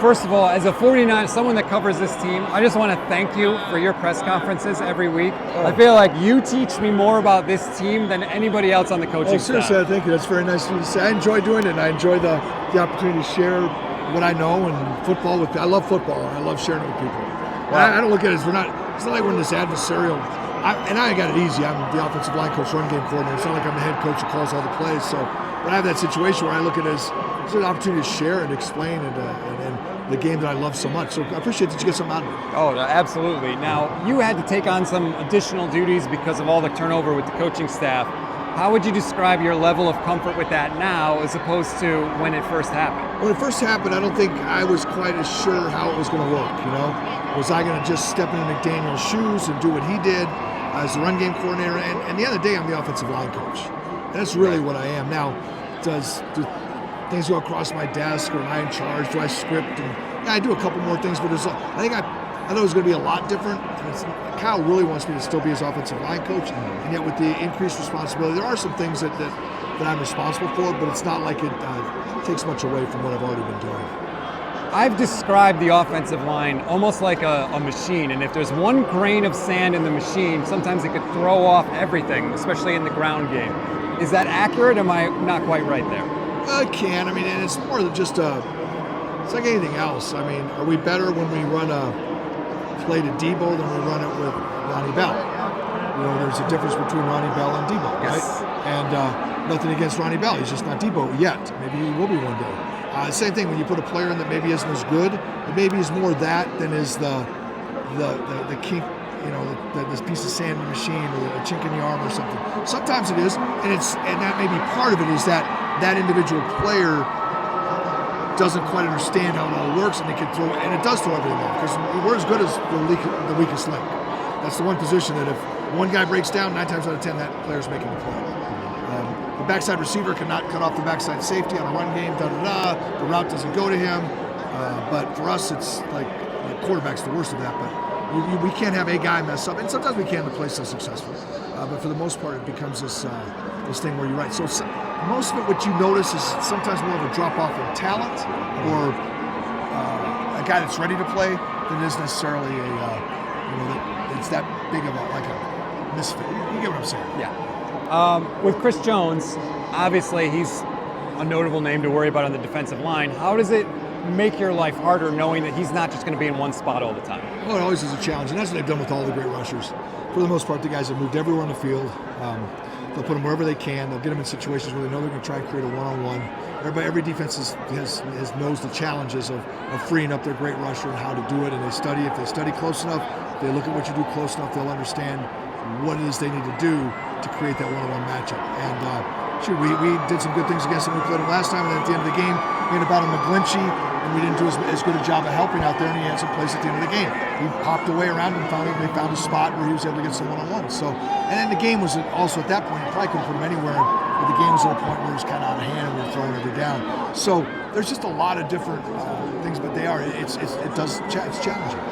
First of all, as a 49, someone that covers this team, I just want to thank you for your press conferences every week. I feel like you teach me more about this team than anybody else on the coaching staff. Seriously, thank you. That's very nice of you to say. I enjoy doing it, and I enjoy the opportunity to share what I know and football with. I love football, and I love sharing it with people. I don't look at it as it's not like we're in this adversarial. I got it easy. I'm the offensive line coach, run game coordinator. It's not like I'm the head coach who calls all the plays. So, but I have that situation where I look at it as it's an opportunity to share and explain and the game that I love so much. So I appreciate that you get something out of it. Oh, absolutely. Now, you had to take on some additional duties because of all the turnover with the coaching staff. How would you describe your level of comfort with that now as opposed to when it first happened? When it first happened, I don't think I was quite as sure how it was going to work, Was I going to just step into McDaniel's shoes and do what he did as the run game coordinator? And at the end of the day, I'm the offensive line coach. And that's really what I am. Now, do things go across my desk, or am I in charge? Do I script? And I do a couple more things, but I thought it was going to be a lot different. And Kyle really wants me to still be his offensive line coach, and yet with the increased responsibility, there are some things that I'm responsible for, but it's not like it takes much away from what I've already been doing. I've described the offensive line almost like a machine, and if there's one grain of sand in the machine, sometimes it could throw off everything, especially in the ground game. Is that accurate, or am I not quite right there? It can. And it's more than just it's like anything else. Are we better when we run a play to Debo than we run it with Ronnie Bell? There's a difference between Ronnie Bell and Debo, yes. Right? And nothing against Ronnie Bell. He's just not Debo yet. Maybe he will be one day. Same thing when you put a player in that maybe isn't as good. It maybe is more that than is the kink, this piece of sand in the machine, or a chink in the arm or something. Sometimes it is, and that may be part of it, is that individual player doesn't quite understand how it all works, and it does throw everything off, because we're as good as the weakest link. That's the one position that if one guy breaks down, 9 times out of 10 that player's making the play. The backside receiver cannot cut off the backside safety on a run game, the route doesn't go to him, but for us it's like quarterback's the worst of that, but we can't have a guy mess up, and sometimes we can, the play's so successful, but for the most part it becomes this thing where you're right. So most of it, what you notice, is sometimes more of a drop-off in talent, or a guy that's ready to play, than it is necessarily it's that big of a misfit. You get what I'm saying? Yeah. With Chris Jones, obviously he's a notable name to worry about on the defensive line. How does it make your life harder knowing that he's not just going to be in one spot all the time? Well, it always is a challenge, and that's what they've done with all the great rushers. For the most part, the guys have moved everywhere on the field. They'll put them wherever they can. They'll get them in situations where they know they're going to try and create a one-on-one. Every defense knows the challenges of freeing up their great rusher and how to do it, and they study. If they study close enough, if they look at what you do close enough, they'll understand what it is they need to do to create that one-on-one matchup. And we did some good things against them. We played them last time, and then at the end of the game, we ended up out of McGlinchey, and we didn't do as good a job of helping out there, and he had some place at the end of the game. He popped away around and they found a spot where he was able to get some one-on-one. So, and then the game was also at that point, you probably couldn't put him anywhere, but the game was at a point where it was kind of out of hand and we were throwing every down. So there's just a lot of different things, but it's challenging.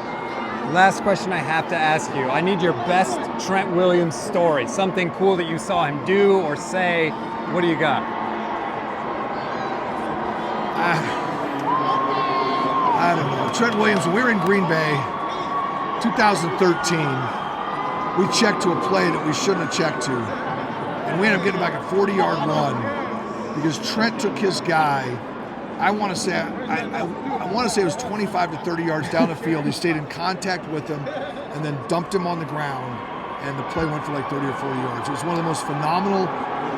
Last question I have to ask you. I need your best Trent Williams story. Something cool that you saw him do or say. What do you got? I don't know. Trent Williams, when we were in Green Bay, 2013, we checked to a play that we shouldn't have checked to. And we ended up getting like a 40-yard run because Trent took his guy. I want to say it was 25 to 30 yards down the field. He stayed in contact with him and then dumped him on the ground, and the play went for like 30 or 40 yards. It was one of the most phenomenal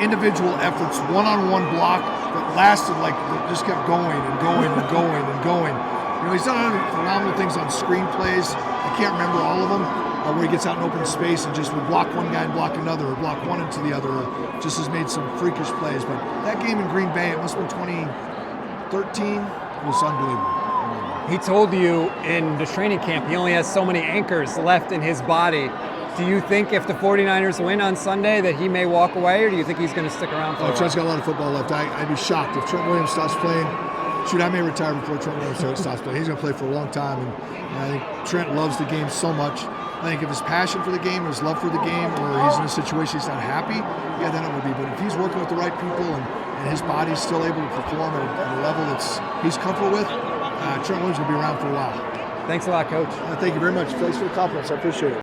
individual efforts, one-on-one block that lasted, just kept going and going and going and going. He's done other phenomenal things on screenplays. I can't remember all of them, where he gets out in open space and just will block one guy and block another, or block one into the other, or just has made some freakish plays. But that game in Green Bay, it must have been 2013, was unbelievable. He told you in the training camp he only has so many anchors left in his body. Do you think if the 49ers win on Sunday that he may walk away, or do you think he's going to stick around for a while? Trent's got a lot of football left. I'd be shocked if Trent Williams stops playing. Shoot, I may retire before Trent Williams stops playing. He's going to play for a long time, and I think Trent loves the game so much. I think if his passion for the game, or his love for the game, or he's in a situation he's not happy, yeah, then it would be. But if he's working with the right people and his body's still able to perform at a level he's comfortable with, Trent Williams will be around for a while. Thanks a lot, Coach. Thank you very much. Thanks for the compliments. I appreciate it.